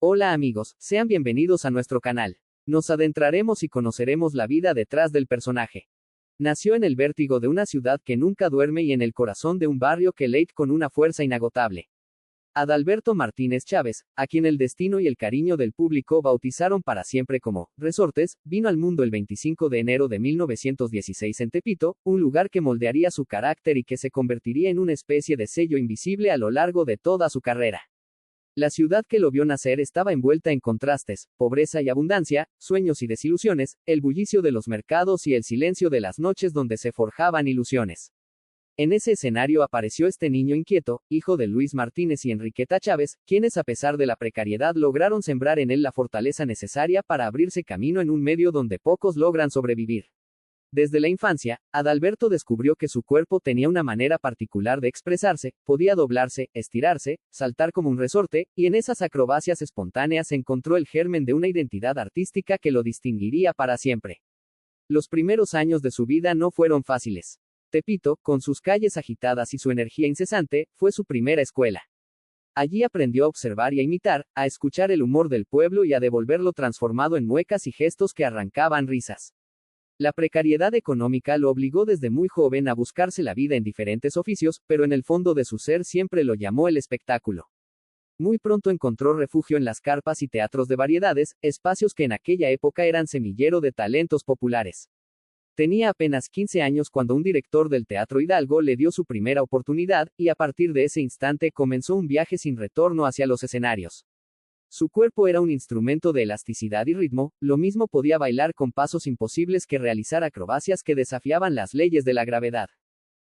Hola amigos, sean bienvenidos a nuestro canal. Nos adentraremos y conoceremos la vida detrás del personaje. Nació en el vértigo de una ciudad que nunca duerme y en el corazón de un barrio que late con una fuerza inagotable. Adalberto Martínez Chávez, a quien el destino y el cariño del público bautizaron para siempre como Resortes, vino al mundo el 25 de enero de 1916 en Tepito, un lugar que moldearía su carácter y que se convertiría en una especie de sello invisible a lo largo de toda su carrera. La ciudad que lo vio nacer estaba envuelta en contrastes, pobreza y abundancia, sueños y desilusiones, el bullicio de los mercados y el silencio de las noches donde se forjaban ilusiones. En ese escenario apareció este niño inquieto, hijo de Luis Martínez y Enriqueta Chávez, quienes a pesar de la precariedad lograron sembrar en él la fortaleza necesaria para abrirse camino en un medio donde pocos logran sobrevivir. Desde la infancia, Adalberto descubrió que su cuerpo tenía una manera particular de expresarse, podía doblarse, estirarse, saltar como un resorte, y en esas acrobacias espontáneas encontró el germen de una identidad artística que lo distinguiría para siempre. Los primeros años de su vida no fueron fáciles. Tepito, con sus calles agitadas y su energía incesante, fue su primera escuela. Allí aprendió a observar y a imitar, a escuchar el humor del pueblo y a devolverlo transformado en muecas y gestos que arrancaban risas. La precariedad económica lo obligó desde muy joven a buscarse la vida en diferentes oficios, pero en el fondo de su ser siempre lo llamó el espectáculo. Muy pronto encontró refugio en las carpas y teatros de variedades, espacios que en aquella época eran semillero de talentos populares. Tenía apenas 15 años cuando un director del Teatro Hidalgo le dio su primera oportunidad, y a partir de ese instante comenzó un viaje sin retorno hacia los escenarios. Su cuerpo era un instrumento de elasticidad y ritmo, lo mismo podía bailar con pasos imposibles que realizar acrobacias que desafiaban las leyes de la gravedad.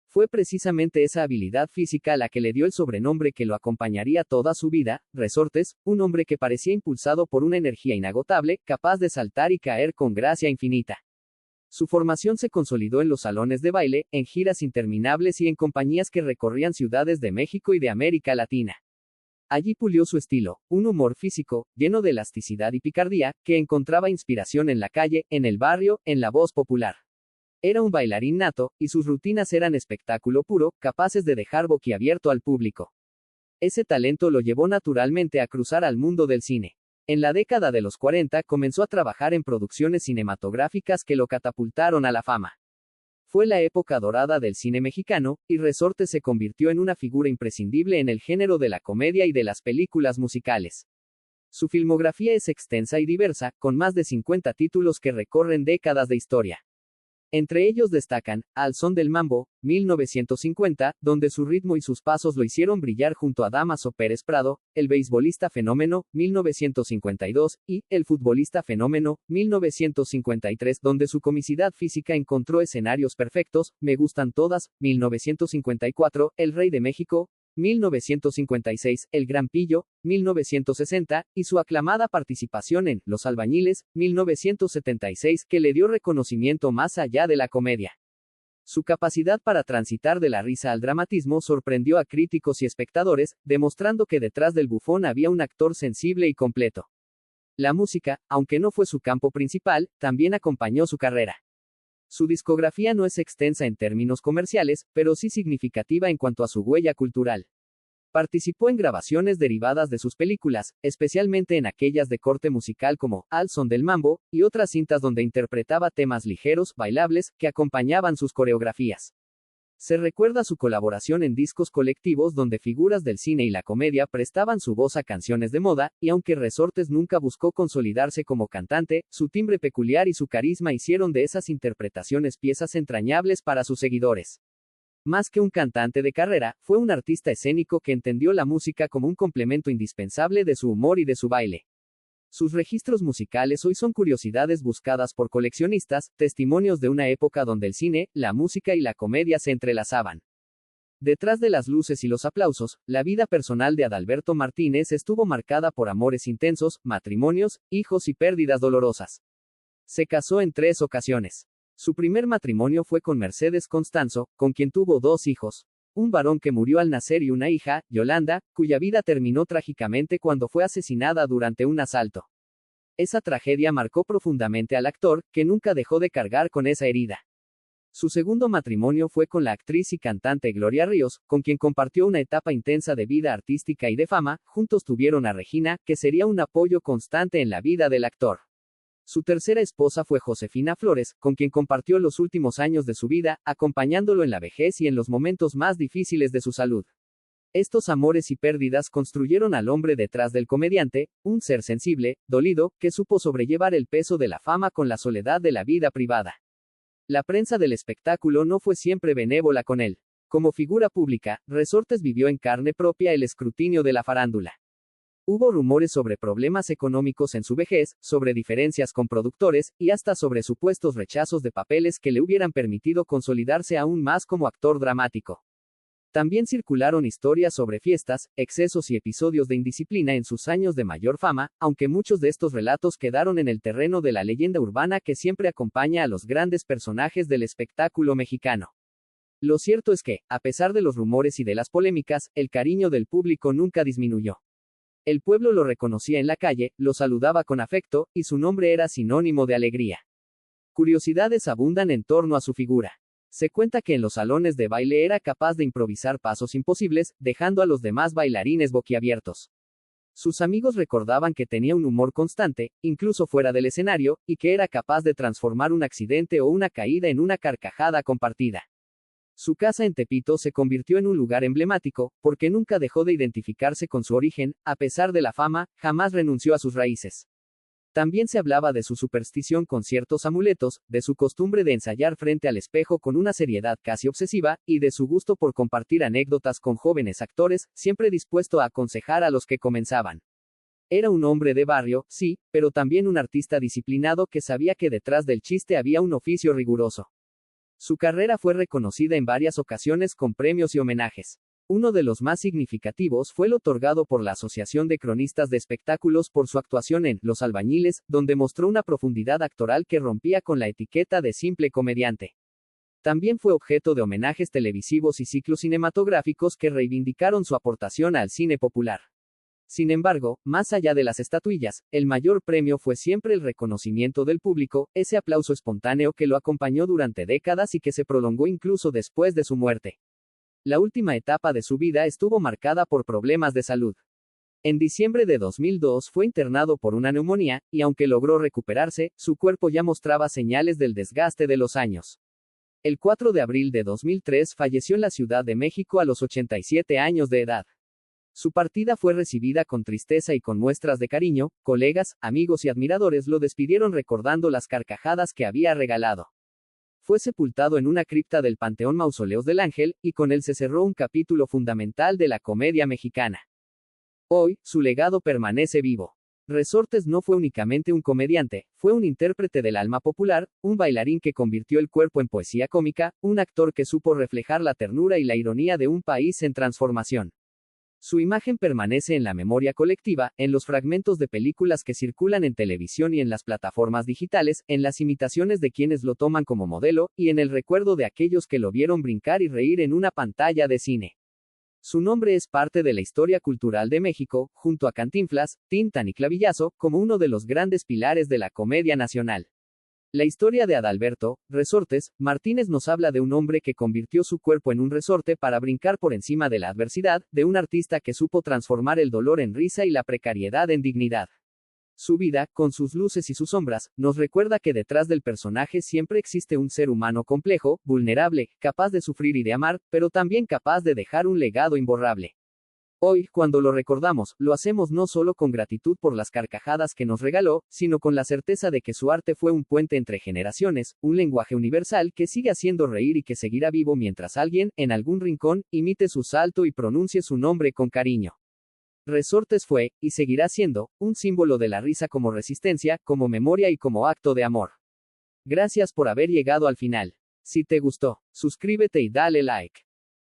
Fue precisamente esa habilidad física la que le dio el sobrenombre que lo acompañaría toda su vida, Resortes, un hombre que parecía impulsado por una energía inagotable, capaz de saltar y caer con gracia infinita. Su formación se consolidó en los salones de baile, en giras interminables y en compañías que recorrían ciudades de México y de América Latina. Allí pulió su estilo, un humor físico, lleno de elasticidad y picardía, que encontraba inspiración en la calle, en el barrio, en la voz popular. Era un bailarín nato, y sus rutinas eran espectáculo puro, capaces de dejar boquiabierto al público. Ese talento lo llevó naturalmente a cruzar al mundo del cine. En la década de los 40 comenzó a trabajar en producciones cinematográficas que lo catapultaron a la fama. Fue la época dorada del cine mexicano, y Resortes se convirtió en una figura imprescindible en el género de la comedia y de las películas musicales. Su filmografía es extensa y diversa, con más de 50 títulos que recorren décadas de historia. Entre ellos destacan, Al son del mambo, 1950, donde su ritmo y sus pasos lo hicieron brillar junto a Dámaso Pérez Prado, El beisbolista fenómeno, 1952, y El futbolista fenómeno, 1953, donde su comicidad física encontró escenarios perfectos, Me gustan todas, 1954, El rey de México, 1956, El Gran Pillo, 1960, y su aclamada participación en Los albañiles, 1976, que le dio reconocimiento más allá de la comedia. Su capacidad para transitar de la risa al dramatismo sorprendió a críticos y espectadores, demostrando que detrás del bufón había un actor sensible y completo. La música, aunque no fue su campo principal, también acompañó su carrera. Su discografía no es extensa en términos comerciales, pero sí significativa en cuanto a su huella cultural. Participó en grabaciones derivadas de sus películas, especialmente en aquellas de corte musical como Al son del mambo, y otras cintas donde interpretaba temas ligeros, bailables, que acompañaban sus coreografías. Se recuerda su colaboración en discos colectivos donde figuras del cine y la comedia prestaban su voz a canciones de moda, y aunque Resortes nunca buscó consolidarse como cantante, su timbre peculiar y su carisma hicieron de esas interpretaciones piezas entrañables para sus seguidores. Más que un cantante de carrera, fue un artista escénico que entendió la música como un complemento indispensable de su humor y de su baile. Sus registros musicales hoy son curiosidades buscadas por coleccionistas, testimonios de una época donde el cine, la música y la comedia se entrelazaban. Detrás de las luces y los aplausos, la vida personal de Adalberto Martínez estuvo marcada por amores intensos, matrimonios, hijos y pérdidas dolorosas. Se casó en 3 ocasiones. Su primer matrimonio fue con Mercedes Constanzo, con quien tuvo 2 hijos. Un varón que murió al nacer y una hija, Yolanda, cuya vida terminó trágicamente cuando fue asesinada durante un asalto. Esa tragedia marcó profundamente al actor, que nunca dejó de cargar con esa herida. Su segundo matrimonio fue con la actriz y cantante Gloria Ríos, con quien compartió una etapa intensa de vida artística y de fama. Juntos tuvieron a Regina, que sería un apoyo constante en la vida del actor. Su tercera esposa fue Josefina Flores, con quien compartió los últimos años de su vida, acompañándolo en la vejez y en los momentos más difíciles de su salud. Estos amores y pérdidas construyeron al hombre detrás del comediante, un ser sensible, dolido, que supo sobrellevar el peso de la fama con la soledad de la vida privada. La prensa del espectáculo no fue siempre benévola con él. Como figura pública, Resortes vivió en carne propia el escrutinio de la farándula. Hubo rumores sobre problemas económicos en su vejez, sobre diferencias con productores, y hasta sobre supuestos rechazos de papeles que le hubieran permitido consolidarse aún más como actor dramático. También circularon historias sobre fiestas, excesos y episodios de indisciplina en sus años de mayor fama, aunque muchos de estos relatos quedaron en el terreno de la leyenda urbana que siempre acompaña a los grandes personajes del espectáculo mexicano. Lo cierto es que, a pesar de los rumores y de las polémicas, el cariño del público nunca disminuyó. El pueblo lo reconocía en la calle, lo saludaba con afecto, y su nombre era sinónimo de alegría. Curiosidades abundan en torno a su figura. Se cuenta que en los salones de baile era capaz de improvisar pasos imposibles, dejando a los demás bailarines boquiabiertos. Sus amigos recordaban que tenía un humor constante, incluso fuera del escenario, y que era capaz de transformar un accidente o una caída en una carcajada compartida. Su casa en Tepito se convirtió en un lugar emblemático, porque nunca dejó de identificarse con su origen, a pesar de la fama, jamás renunció a sus raíces. También se hablaba de su superstición con ciertos amuletos, de su costumbre de ensayar frente al espejo con una seriedad casi obsesiva, y de su gusto por compartir anécdotas con jóvenes actores, siempre dispuesto a aconsejar a los que comenzaban. Era un hombre de barrio, sí, pero también un artista disciplinado que sabía que detrás del chiste había un oficio riguroso. Su carrera fue reconocida en varias ocasiones con premios y homenajes. Uno de los más significativos fue el otorgado por la Asociación de Cronistas de Espectáculos por su actuación en Los Albañiles, donde mostró una profundidad actoral que rompía con la etiqueta de simple comediante. También fue objeto de homenajes televisivos y ciclos cinematográficos que reivindicaron su aportación al cine popular. Sin embargo, más allá de las estatuillas, el mayor premio fue siempre el reconocimiento del público, ese aplauso espontáneo que lo acompañó durante décadas y que se prolongó incluso después de su muerte. La última etapa de su vida estuvo marcada por problemas de salud. En diciembre de 2002 fue internado por una neumonía, y aunque logró recuperarse, su cuerpo ya mostraba señales del desgaste de los años. El 4 de abril de 2003 falleció en la Ciudad de México a los 87 años de edad. Su partida fue recibida con tristeza y con muestras de cariño. Colegas, amigos y admiradores lo despidieron recordando las carcajadas que había regalado. Fue sepultado en una cripta del Panteón Mausoleos del Ángel, y con él se cerró un capítulo fundamental de la comedia mexicana. Hoy, su legado permanece vivo. Resortes no fue únicamente un comediante, fue un intérprete del alma popular, un bailarín que convirtió el cuerpo en poesía cómica, un actor que supo reflejar la ternura y la ironía de un país en transformación. Su imagen permanece en la memoria colectiva, en los fragmentos de películas que circulan en televisión y en las plataformas digitales, en las imitaciones de quienes lo toman como modelo, y en el recuerdo de aquellos que lo vieron brincar y reír en una pantalla de cine. Su nombre es parte de la historia cultural de México, junto a Cantinflas, Tintán y Clavillazo, como uno de los grandes pilares de la comedia nacional. La historia de Adalberto Resortes Martínez nos habla de un hombre que convirtió su cuerpo en un resorte para brincar por encima de la adversidad, de un artista que supo transformar el dolor en risa y la precariedad en dignidad. Su vida, con sus luces y sus sombras, nos recuerda que detrás del personaje siempre existe un ser humano complejo, vulnerable, capaz de sufrir y de amar, pero también capaz de dejar un legado imborrable. Hoy, cuando lo recordamos, lo hacemos no solo con gratitud por las carcajadas que nos regaló, sino con la certeza de que su arte fue un puente entre generaciones, un lenguaje universal que sigue haciendo reír y que seguirá vivo mientras alguien, en algún rincón, imite su salto y pronuncie su nombre con cariño. Resortes fue, y seguirá siendo, un símbolo de la risa como resistencia, como memoria y como acto de amor. Gracias por haber llegado al final. Si te gustó, suscríbete y dale like.